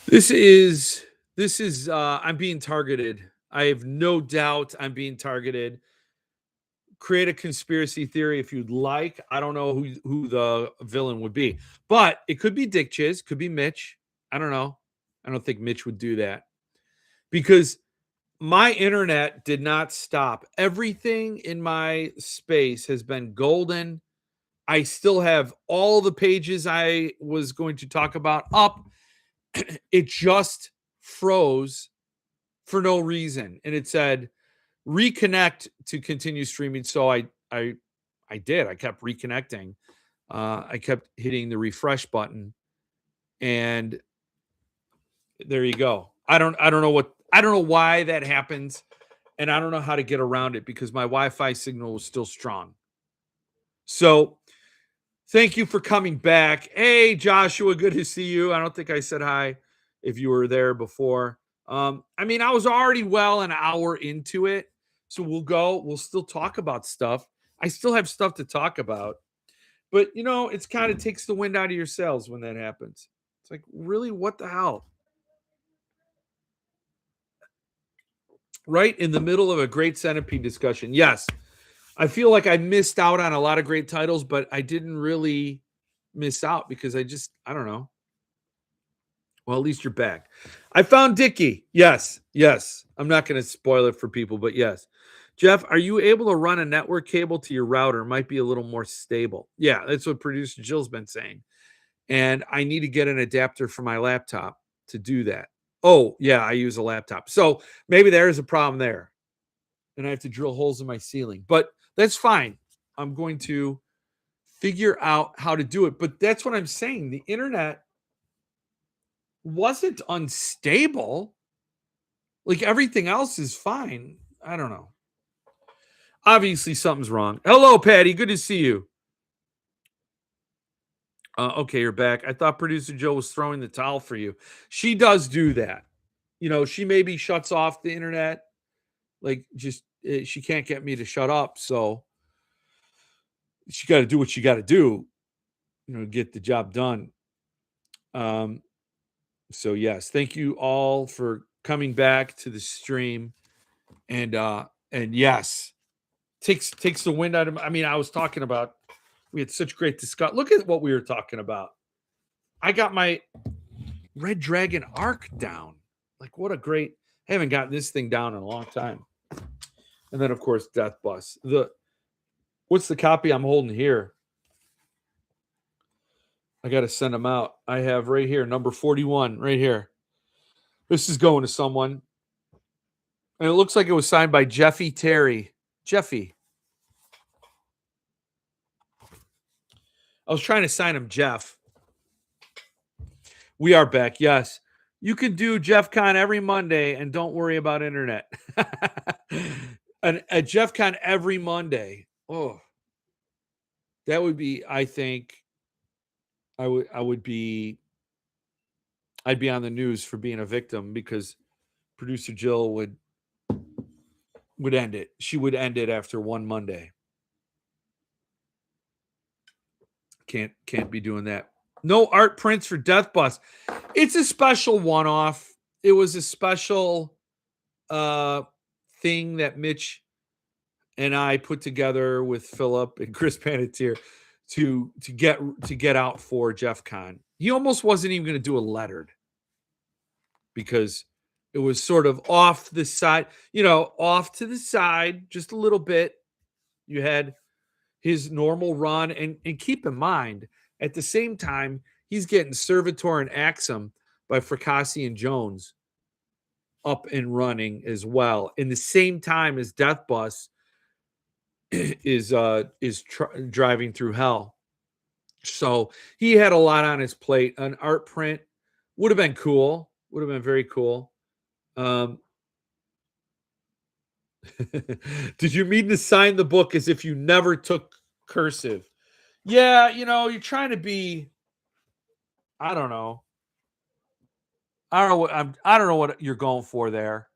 This is I'm being targeted. I have no doubt I'm being targeted. Create a conspiracy theory if you'd like. I don't know who the villain would be, but it could be Dick Chiz, could be Mitch. I don't know. I don't think Mitch would do that because my internet did not stop. Everything in my space has been golden. I still have all the pages I was going to talk about up. It just froze for no reason, and it said reconnect to continue streaming. So I did. I kept reconnecting. I kept hitting the refresh button, and there you go. I don't know why that happens, and I don't know how to get around it because my Wi-Fi signal was still strong. So thank you for coming back. Hey, Joshua, good to see you. I don't think I said hi if you were there before. I mean, I was already well an hour into it. So we'll still talk about stuff. I still have stuff to talk about. But it's kind of takes the wind out of your sails when that happens. It's like, really, what the hell? Right in the middle of a great centipede discussion. Yes, I feel like I missed out on a lot of great titles, but I didn't really miss out because I don't know. Well, at least you're back. I found Dickie. Yes, yes. I'm not going to spoil it for people, but yes. Jeff, are you able to run a network cable to your router? Might be a little more stable. Yeah, that's what producer Jill's been saying. And I need to get an adapter for my laptop to do that. Oh, yeah, I use a laptop. So maybe there is a problem there. And I have to drill holes in my ceiling. But that's fine. I'm going to figure out how to do it. But that's what I'm saying. The internet wasn't unstable. Like everything else is fine. I don't know. Obviously, something's wrong. Hello, Patty. Good to see you. Okay, you're back. I thought producer Joe was throwing the towel for you. She does do that. She maybe shuts off the internet. Like, just she can't get me to shut up. So she got to do what she got to do, get the job done. So yes, thank you all for coming back to the stream. And yes, takes the wind out of. I mean, I was talking about. We had such great discussion. Look at what we were talking about. I got my Red Dragon arc down. Like, what a great. I haven't gotten this thing down in a long time. And then, of course, Death Bus. What's the copy I'm holding here? I got to send them out. I have right here, number 41, right here. This is going to someone. And it looks like it was signed by Jeffy Terry. Jeffy. I was trying to sign him Jeff. We are back, yes. You can do Jeff Con every Monday and don't worry about internet. At Jeff Con every Monday. Oh. That would be, I think, I'd be on the news for being a victim because producer Jill would end it. She would end it after one Monday. Can't be doing that. No art prints for Death Bus. It's a special one-off. It was a special thing that Mitch and I put together with Philip and Chris Panettiere to get out for Jeff Con. He almost wasn't even going to do a lettered because it was sort of off the side, off to the side just a little bit. You had his normal run, and keep in mind, at the same time, he's getting Servitor and Axum by Fracassi and Jones up and running as well. In the same time as Death Bus is driving through hell. So he had a lot on his plate. An art print would have been cool. Would have been very cool. Did you mean to sign the book as if you never took cursive? Yeah, you're trying to be. I don't know. I don't know what you're going for there.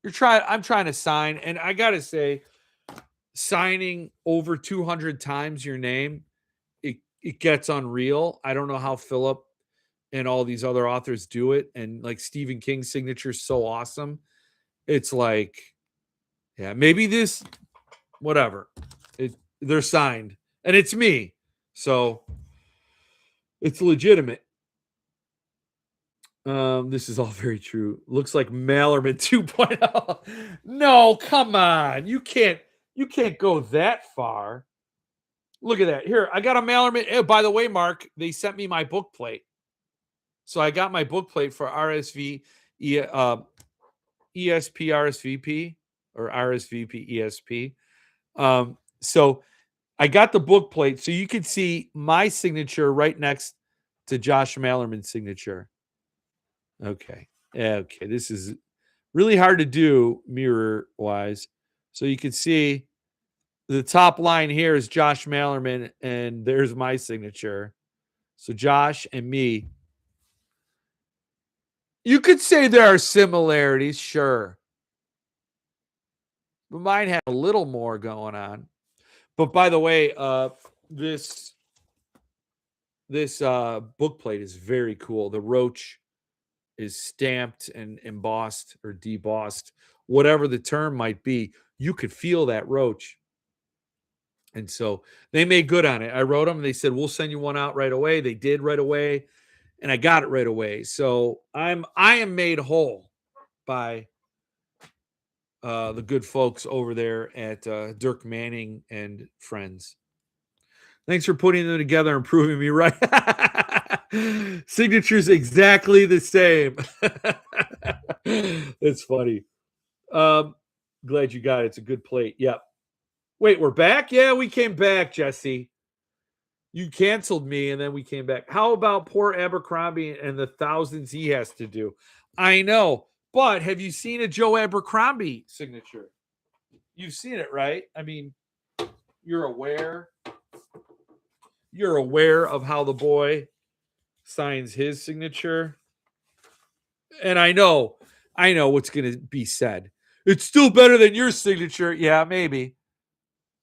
I'm trying to sign, and I gotta say, signing over 200 times your name, it gets unreal. I don't know how Philip and all these other authors do it, and like Stephen King's signature is so awesome. It's like, yeah, maybe this, whatever. They're signed, and it's me, so it's legitimate. This is all very true. Looks like Mallerman 2.0. No, come on. You can't go that far. Look at that. Here, I got a Mallerman. Oh, by the way, Mark, they sent me my book plate. So I got my book plate for RSV, ESP RSVP or RSVP ESP. So I got the book plate so you could see my signature right next to Josh Mallerman's signature. Okay. Okay. This is really hard to do mirror wise. So you can see the top line here is Josh Mallerman, and there's my signature. So Josh and me. You could say there are similarities, sure. But mine had a little more going on. But by the way, this book plate is very cool. The roach is stamped and embossed or debossed, whatever the term might be. You could feel that roach. And so they made good on it. I wrote them. They said, we'll send you one out right away. They did right away. And I got it right away. So I am made whole by the good folks over there at Dirk Manning and Friends. Thanks for putting them together and proving me right. Signature's exactly the same. That's funny. Glad you got it. It's a good plate. Yep. Wait, we're back? Yeah, we came back, Jesse. You canceled me and then we came back. How about poor Abercrombie and the thousands he has to do? I know, but have you seen a Joe Abercrombie signature? You've seen it, right? I mean, you're aware. You're aware of how the boy signs his signature. And I know what's going to be said. It's still better than your signature. Yeah, maybe.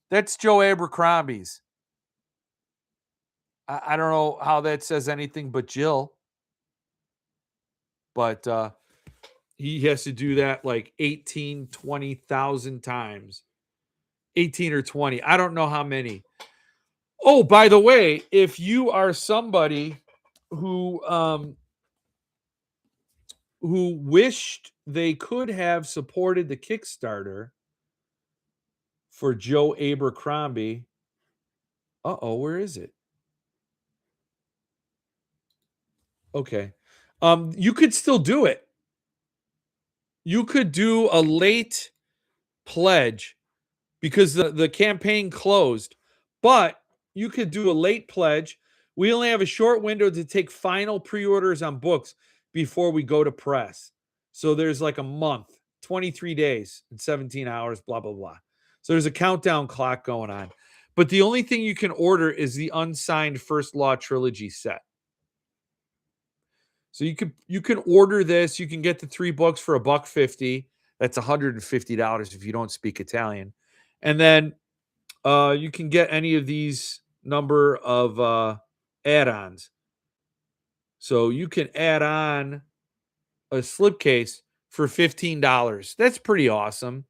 That's Joe Abercrombie's. I don't know how that says anything but Jill. But he has to do that like 18, 20,000 times. 18 or 20. I don't know how many. Oh, by the way, if you are somebody who wished they could have supported the Kickstarter for Joe Abercrombie. Where is it? Okay. You could still do it. You could do a late pledge because the campaign closed, but you could do a late pledge. We only have a short window to take final pre-orders on books before we go to press. So there's like a month, 23 days and 17 hours, blah, blah, blah. So there's a countdown clock going on. But the only thing you can order is the unsigned First Law Trilogy set. So you can order this. You can get the 3 books for $150. That's $150 if you don't speak Italian. And then you can get any of these number of add-ons. So you can add on a slipcase for $15. That's pretty awesome.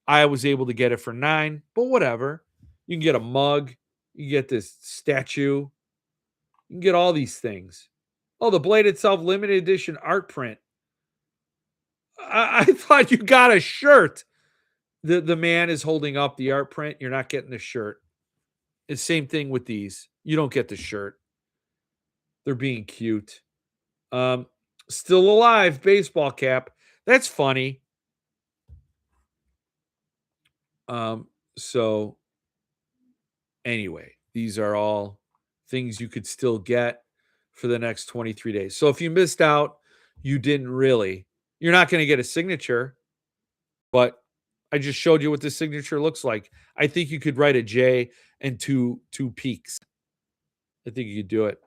I was able to get it for $9, but whatever. You can get a mug. You can get this statue. You can get all these things. Oh, the Blade itself limited edition art print. I thought you got a shirt. The man is holding up the art print. You're not getting the shirt. It's same thing with these. You don't get the shirt. They're being cute. Still alive baseball cap. That's funny. So anyway, these are all things you could still get for the next 23 days. So if you missed out, you didn't really. You're not going to get a signature, but I just showed you what the signature looks like. I think you could write a J and two peaks. I think you could do it.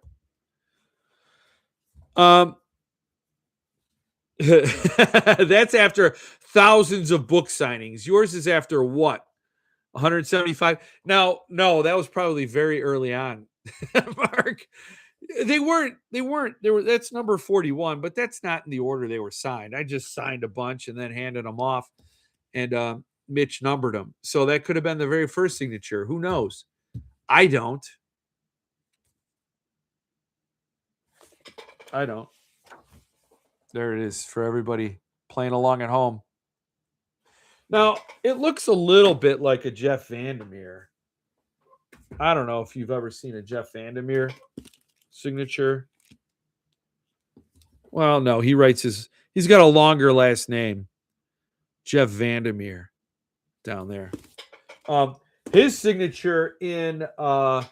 That's after thousands of book signings. Yours is after what? 175? Now, no, that was probably very early on, Mark. They weren't. They were. That's number 41, but that's not in the order they were signed. I just signed a bunch and then handed them off, and Mitch numbered them. So that could have been the very first signature. Who knows? I don't. I don't. There it is for everybody playing along at home. Now, it looks a little bit like a Jeff Vandermeer. I don't know if you've ever seen a Jeff Vandermeer signature. Well, no, he's got a longer last name. Jeff Vandermeer down there. His signature in the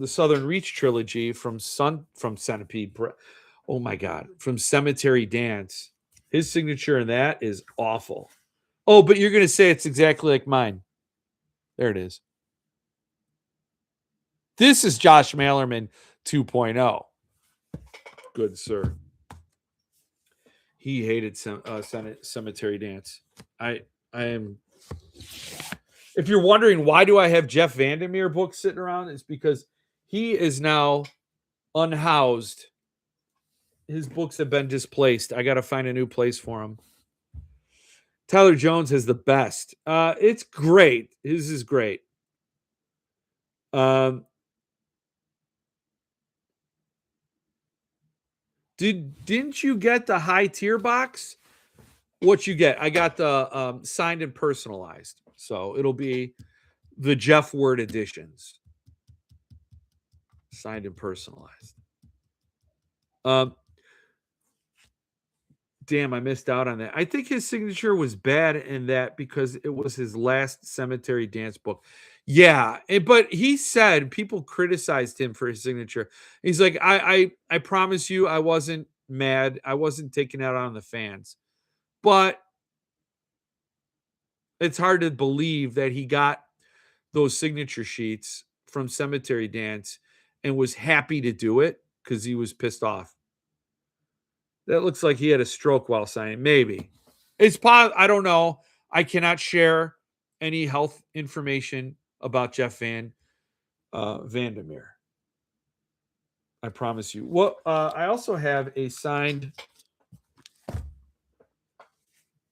Southern Reach trilogy from Centipede. Oh my God, from Cemetery Dance. His signature in that is awful. Oh, but you're gonna say it's exactly like mine. There it is. This is Josh Malerman 2.0. Good sir. He hated Cemetery Dance. I am. If you're wondering why do I have Jeff Vandermeer books sitting around, it's because he is now unhoused. His books have been displaced. I got to find a new place for him. Tyler Jones has the best. It's great. His is great. Didn't you get the high tier box? What you get? I got the signed and personalized. So it'll be the Jeff Word editions. Signed and personalized. Damn, I missed out on that. I think his signature was bad in that because it was his last Cemetery Dance book. Yeah, but he said people criticized him for his signature. He's like, I promise you, I wasn't mad. I wasn't taking out on the fans, but it's hard to believe that he got those signature sheets from Cemetery Dance and was happy to do it because he was pissed off. That looks like he had a stroke while signing. Maybe. I don't know. I cannot share any health information about Jeff Vandermeer. I promise you. Well, I also have a signed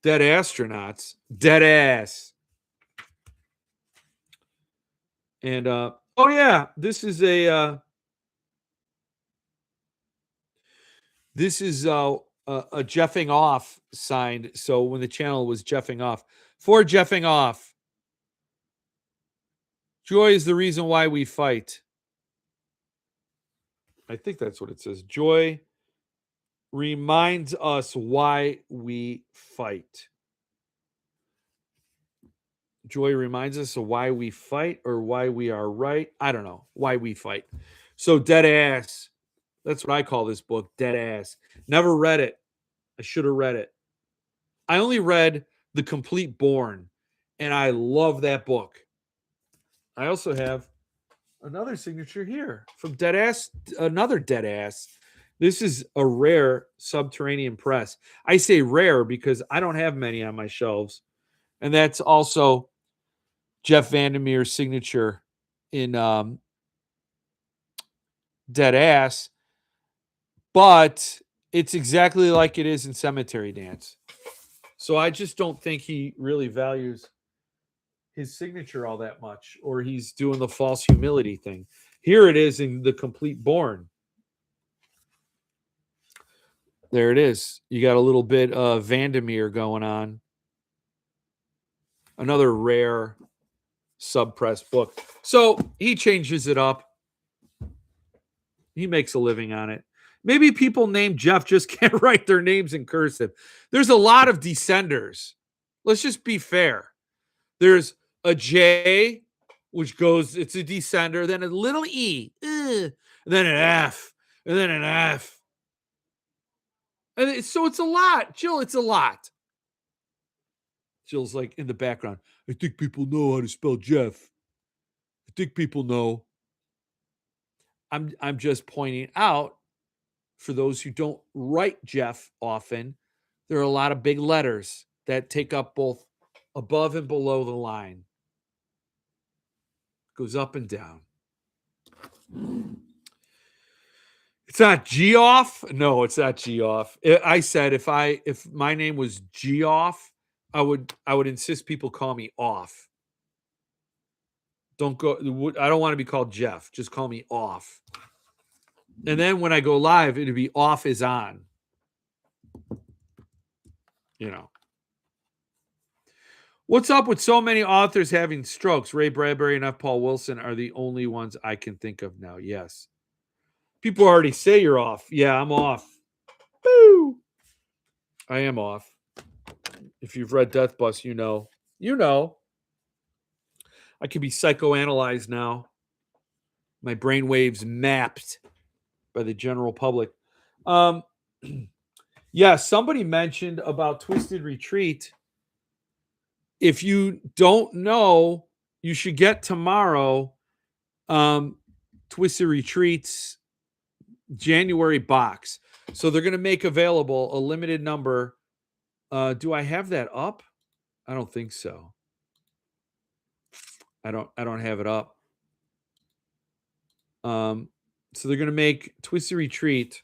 Dead Astronauts. Dead Ass. And oh yeah, this is a Jeffing Off signed. So when the channel was Jeffing Off, for Jeffing Off, joy is the reason why we fight. I think that's what it says. Joy reminds us why we fight. Joy reminds us of why we fight or why we are right. I don't know. Why we fight. So Dead Ass. That's what I call this book, Dead Ass. Never read it. I should have read it. I only read The Complete Born, and I love that book. I also have another signature here from Dead Ass, another Dead Ass. This is a rare Subterranean Press. I say rare because I don't have many on my shelves. And that's also Jeff Vandermeer's signature in Dead Ass. But it's exactly like it is in Cemetery Dance. So I just don't think he really values his signature all that much, or he's doing the false humility thing. Here it is in The Complete Born. There it is. You got a little bit of Vandermeer going on. Another rare sub-press book. So he changes it up. He makes a living on it. Maybe people named Jeff just can't write their names in cursive. There's a lot of descenders. Let's just be fair. There's a J, which goes, it's a descender, then a little E, and then an F, and then an F. And so it's a lot. Jill, it's a lot. Jill's like in the background. I think people know how to spell Jeff. I think people know. I'm just pointing out, for those who don't write Jeff often, there are a lot of big letters that take up both above and below the line. Goes up and down. It's not G off. No, it's not G off. I said if my name was G off, I would insist people call me off. Don't go. I don't want to be called Jeff. Just call me off. And then when I go live, it'd be off is on. You know. What's up with so many authors having strokes? Ray Bradbury and F. Paul Wilson are the only ones I can think of now. Yes. People already say you're off. Yeah, I'm off. Boo! I am off. If you've read Death Bus, you know. You know. I can be psychoanalyzed now. My brainwaves mapped by the general public. Yeah, somebody mentioned about Twisted Retreat. If you don't know, you should get tomorrow Twisted Retreat's January box. So they're going to make available a limited number. Do I have that up? I don't think so. I don't have it up. So they're going to make Twisted Retreat.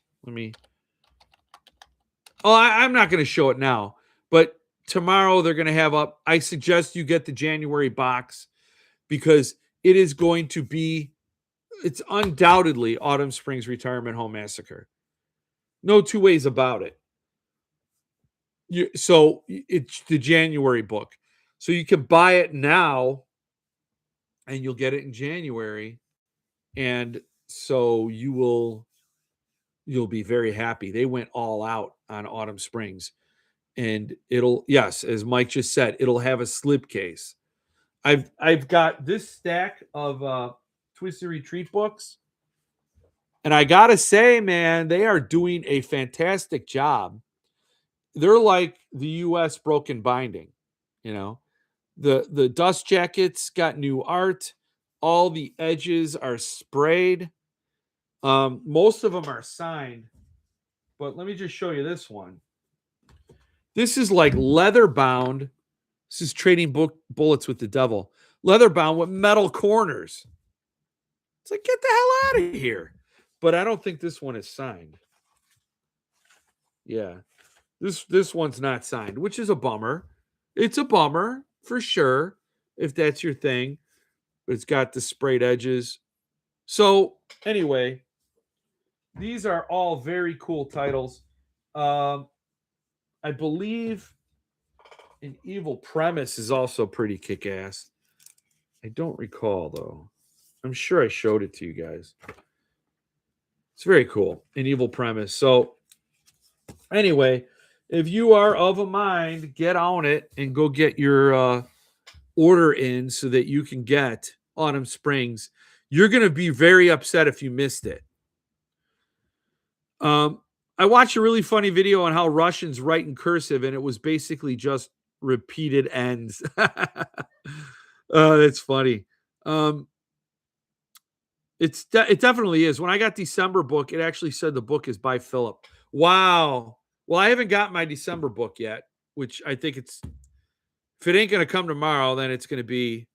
I'm not going to show it now, but tomorrow they're going to have up. I suggest you get the January box because it is going to be, it's undoubtedly Autumn Springs Retirement Home Massacre. No two ways about it. So it's the January book. So you can buy it now and you'll get it in January. And so you'll be very happy. They went all out on Autumn Springs. And it'll, yes, as Mike just said, it'll have a slipcase. I've got this stack of Twisted Retreat books. And I gotta say, man, they are doing a fantastic job. They're like the US Broken Binding, you know. The dust jackets got new art. All the edges are sprayed. Most of them are signed. But let me just show you this one. This is like leather bound. This is Trading Bullets with the Devil. Leather bound with metal corners. It's like, get the hell out of here. But I don't think this one is signed. Yeah. This one's not signed, which is a bummer. It's a bummer for sure, if that's your thing. But it's got the sprayed edges. So anyway, these are all very cool titles. I believe An Evil Premise is also pretty kick-ass. I don't recall, though. I'm sure I showed it to you guys. It's very cool. An Evil Premise. So anyway, if you are of a mind, get on it and go get your order in so that you can get Autumn Springs. You're going to be very upset if you missed it. I watched a really funny video on how Russians write in cursive, and it was basically just repeated ends. That's funny. It definitely is. When I got December book, it actually said the book is by Philip. Wow. Well, I haven't got my December book yet, which I think if it ain't going to come tomorrow, then it's going to be,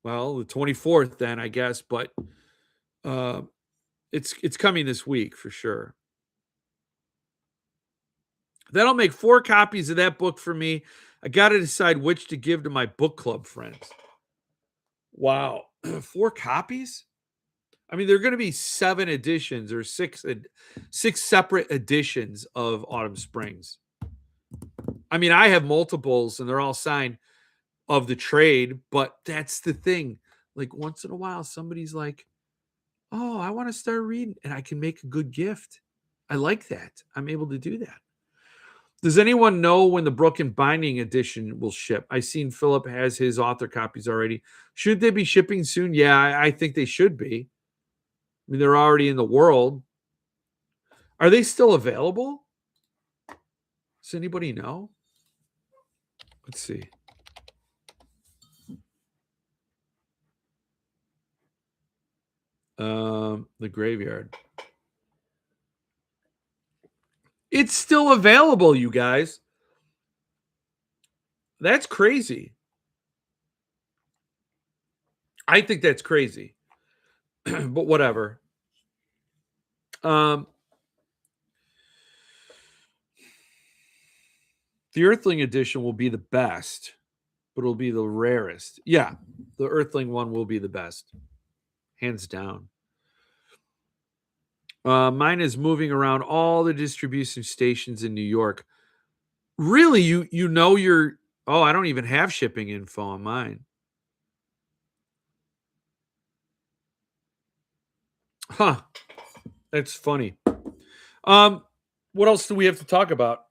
well, the 24th then, I guess. But it's coming this week for sure. That'll make 4 copies of that book for me. I got to decide which to give to my book club friends. Wow. 4 copies? I mean, there are going to be 7 editions or 6 separate editions of Autumn Springs. I mean, I have multiples and they're all signed of the trade, but that's the thing. Like once in a while, somebody's like, oh, I want to start reading and I can make a good gift. I like that. I'm able to do that. Does anyone know when the Broken Binding edition will ship? I seen Philip has his author copies already. Should they be shipping soon? Yeah, I think they should be. I mean, they're already in the world. Are they still available? Does anybody know? Let's see. The Graveyard. It's still available, you guys. That's crazy. I think that's crazy, but whatever. The Earthling edition will be the best, but it'll be the rarest. Yeah, the Earthling one will be the best, hands down. Mine is moving around all the distribution stations in New York. Really, you know your. Oh, I don't even have shipping info on mine. Huh. That's funny. What else do we have to talk about?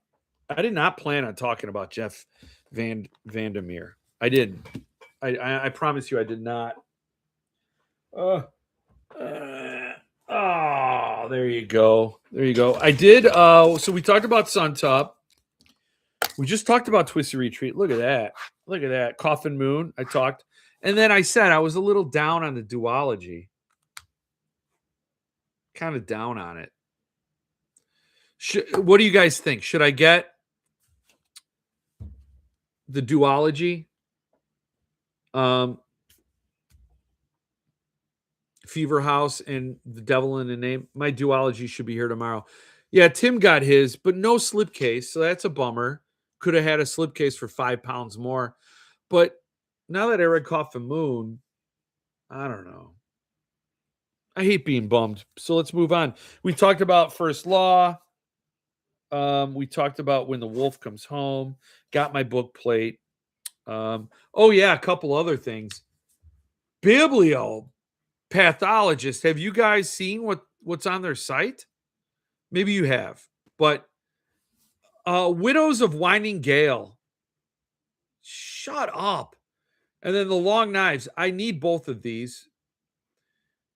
I did not plan on talking about Jeff Vandermeer. I didn't. I promise you, I did not. Uh, oh, there you go. There you go. I did. So we talked about Suntop. We just talked about Twisted Retreat. Look at that. Look at that. Coffin Moon. I talked. And then I said I was a little down on the duology. Kind of down on it. What do you guys think? Should I get the duology? Fever House and The Devil in the Name. My duology should be here tomorrow. Yeah, Tim got his, but no slipcase, so that's a bummer. Could have had a slipcase for £5 more. But now that I read Coffin Moon, I don't know. I hate being bummed. So let's move on. We talked about First Law. We talked about When the Wolf Comes Home. Got my book plate. Oh yeah, a couple other things. Biblio Pathologist. Have you guys seen what's on their site? Maybe you have, but Widows of Winding Gale. Shut up. And then the Long Knives. I need both of these.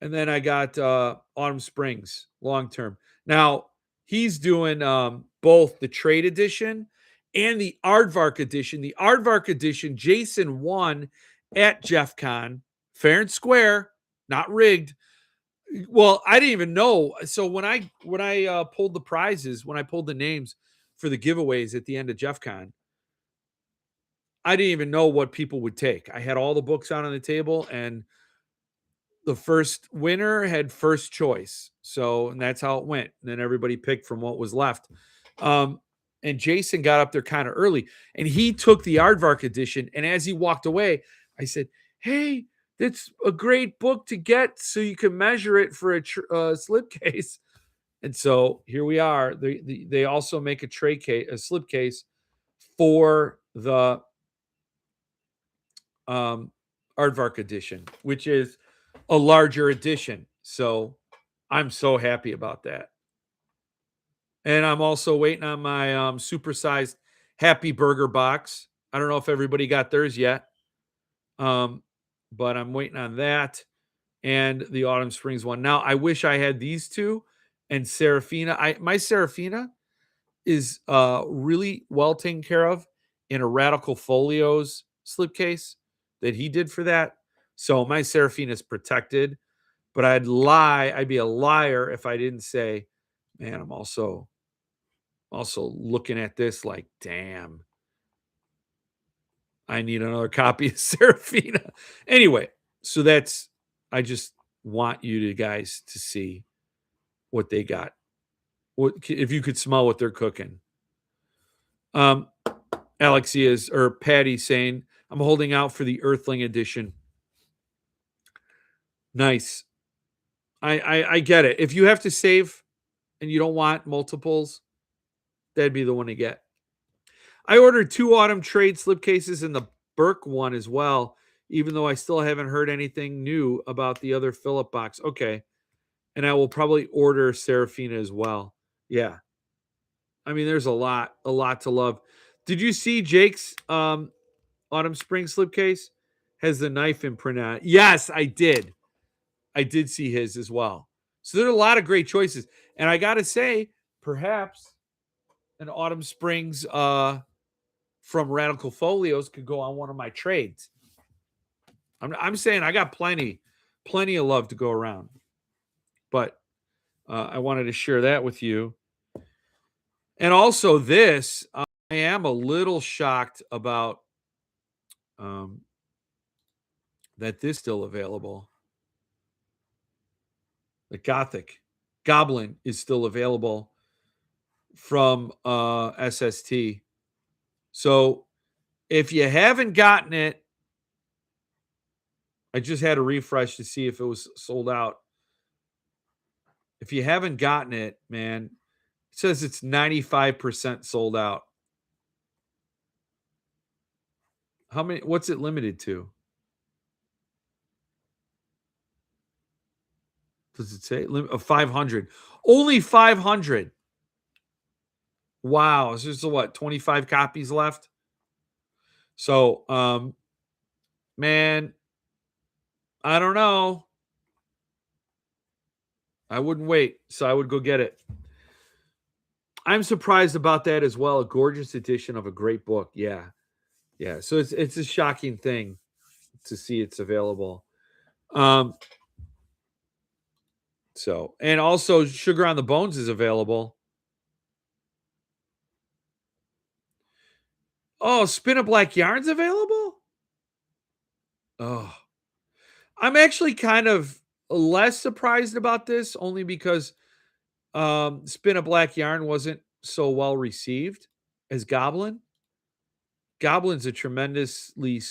And then I got Autumn Springs long term. Now he's doing both the trade edition and the Aardvark edition. The Aardvark edition, Jason won at Jeff Con, fair and square, not rigged. Well, I didn't even know. So when I pulled the prizes, when I pulled the names for the giveaways at the end of Jeff Con, I didn't even know what people would take. I had all the books out on the table, and the first winner had first choice. So, and that's how it went. And then everybody picked from what was left. And Jason got up there kind of early, and he took the Aardvark edition. And as he walked away, I said, "Hey, that's a great book to get so you can measure it for a slipcase." And so here we are. They also make a tray case, a slipcase for the Aardvark edition, which is a larger edition. So I'm so happy about that. And I'm also waiting on my supersized Happy Burger box. I don't know if everybody got theirs yet, but I'm waiting on that and the Autumn Springs one. Now, I wish I had these two and Serafina. My Serafina is really well taken care of in a Radical Folios slipcase that he did for that. So my Serafina is protected, but I'd be a liar if I didn't say, man, I'm also looking at this like, damn, I need another copy of Serafina. Anyway, so I just want you guys to see what they got. What if you could smell what they're cooking? Alexia's or Patty saying, I'm holding out for the Earthling edition. Nice. I get it. If you have to save and you don't want multiples, that'd be the one to get. I ordered 2 autumn trade slipcases and the Burke one as well, even though I still haven't heard anything new about the other Philip box. Okay. And I will probably order Serafina as well. Yeah. I mean, there's a lot to love. Did you see Jake's Autumn Spring slipcase? Has the knife imprint on it. Yes, I did. I did see his as well. So there are a lot of great choices. And I got to say, perhaps an Autumn Springs from Radical Folios could go on one of my trades. I'm saying I got plenty of love to go around. But I wanted to share that with you. And also this, I am a little shocked about that this still available. The Gothic Goblin is still available from SST. So if you haven't gotten it, I just had a refresh to see if it was sold out. If you haven't gotten it, man, it says it's 95% sold out. How many? What's it limited to? Does it say 500? Only 500. Wow. So there's what, 25 copies left? So, man, I don't know. I wouldn't wait. So I would go get it. I'm surprised about that as well. A gorgeous edition of a great book. Yeah. Yeah. So it's a shocking thing to see it's available. So, and also Sugar on the Bones is available. Oh, Spin a Black Yarn's available? Oh. I'm actually kind of less surprised about this only because Spin a Black Yarn wasn't so well received as Goblin. Goblin's a tremendously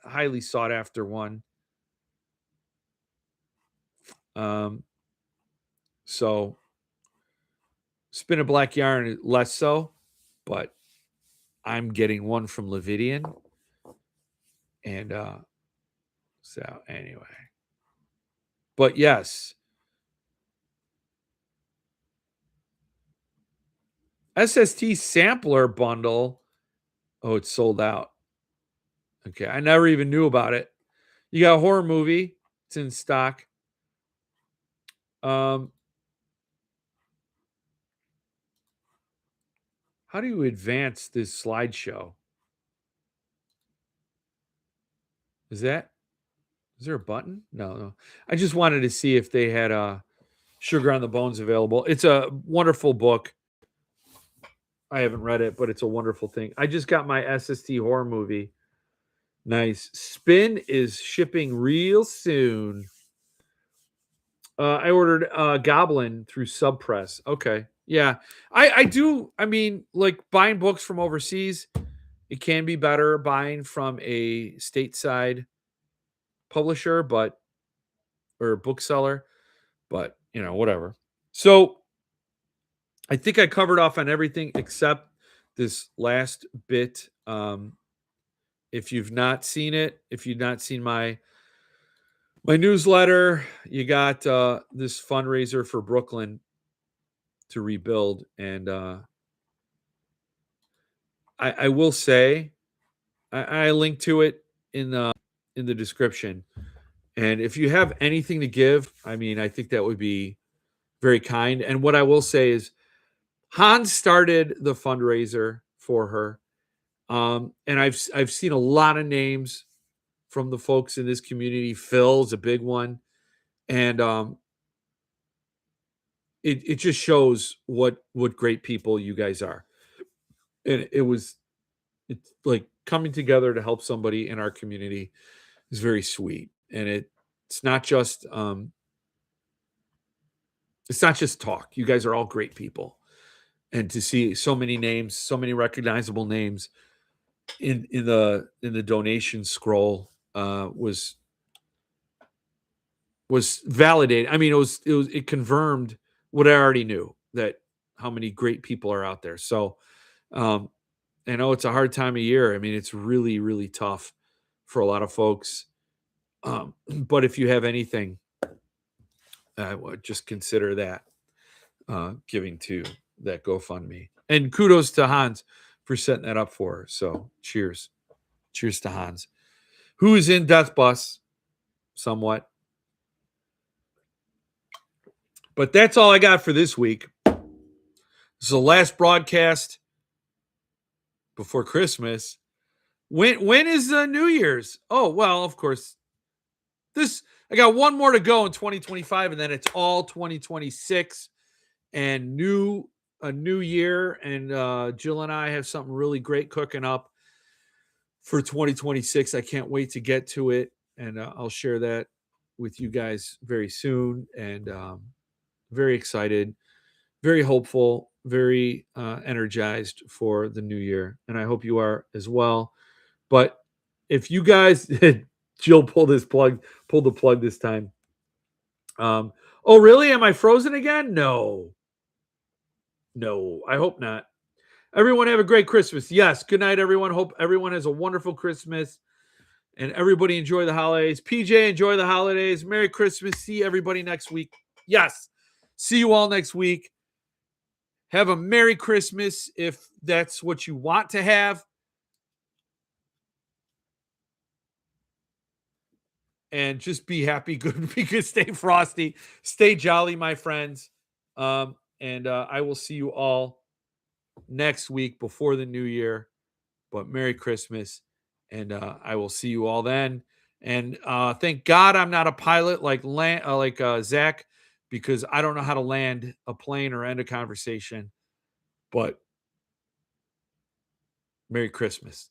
highly sought after one. So Spin a Black Yarn less so, but I'm getting one from Levidian. And so anyway. But yes. SST sampler bundle. Oh, it's sold out. Okay, I never even knew about it. You got a horror movie. It's in stock. How do you advance this slideshow? Is there a button? No. I just wanted to see if they had Sugar on the Bones available. It's a wonderful book. I haven't read it, but it's a wonderful thing. I just got my SST horror movie. Nice. Spin is shipping real soon. I ordered Goblin through Subpress. Okay. Yeah. I do. I mean, like buying books from overseas, it can be better buying from a stateside publisher, or bookseller, but whatever. So I think I covered off on everything except this last bit. If you've not seen it, if you've not seen my newsletter, you got this fundraiser for Brooklyn to rebuild, and I will say I link to it in the description. And if you have anything to give, I mean, I think that would be very kind. And what I will say is, Hans started the fundraiser for her, and I've seen a lot of names from the folks in this community. Phil's a big one, and it just shows what great people you guys are. And it's like coming together to help somebody in our community is very sweet. And it's not just talk. You guys are all great people, and to see so many names, so many recognizable names in the donation scroll was validated. I mean, it confirmed what I already knew, that how many great people are out there. So I know it's a hard time of year. I mean, it's really, really tough for a lot of folks. But if you have anything, I would just consider that giving to that GoFundMe. And kudos to Hans for setting that up for her. So cheers. Cheers to Hans, who is in Death Bus somewhat. But that's all I got for this week. This is the last broadcast before Christmas. When is the New Year's? Oh, well, of course. I got one more to go in 2025, and then it's all 2026 and a new year. And Jill and I have something really great cooking up for 2026. I can't wait to get to it. and I'll share that with you guys very soon. And very excited, very hopeful, very energized for the new year, and I hope you are as well. But if you guys, Jill pulled the plug this time. Oh, really? Am I frozen again? No, no, I hope not. Everyone have a great Christmas. Yes. Good night, everyone. Hope everyone has a wonderful Christmas and everybody enjoy the holidays. PJ, enjoy the holidays. Merry Christmas. See everybody next week. Yes. See you all next week. Have a Merry Christmas if that's what you want to have. And just be happy, good, be good, stay frosty, stay jolly, my friends. And I will see you all next week before the new year. But Merry Christmas, and I will see you all then. And thank God I'm not a pilot like Zach, because I don't know how to land a plane or end a conversation. But Merry Christmas.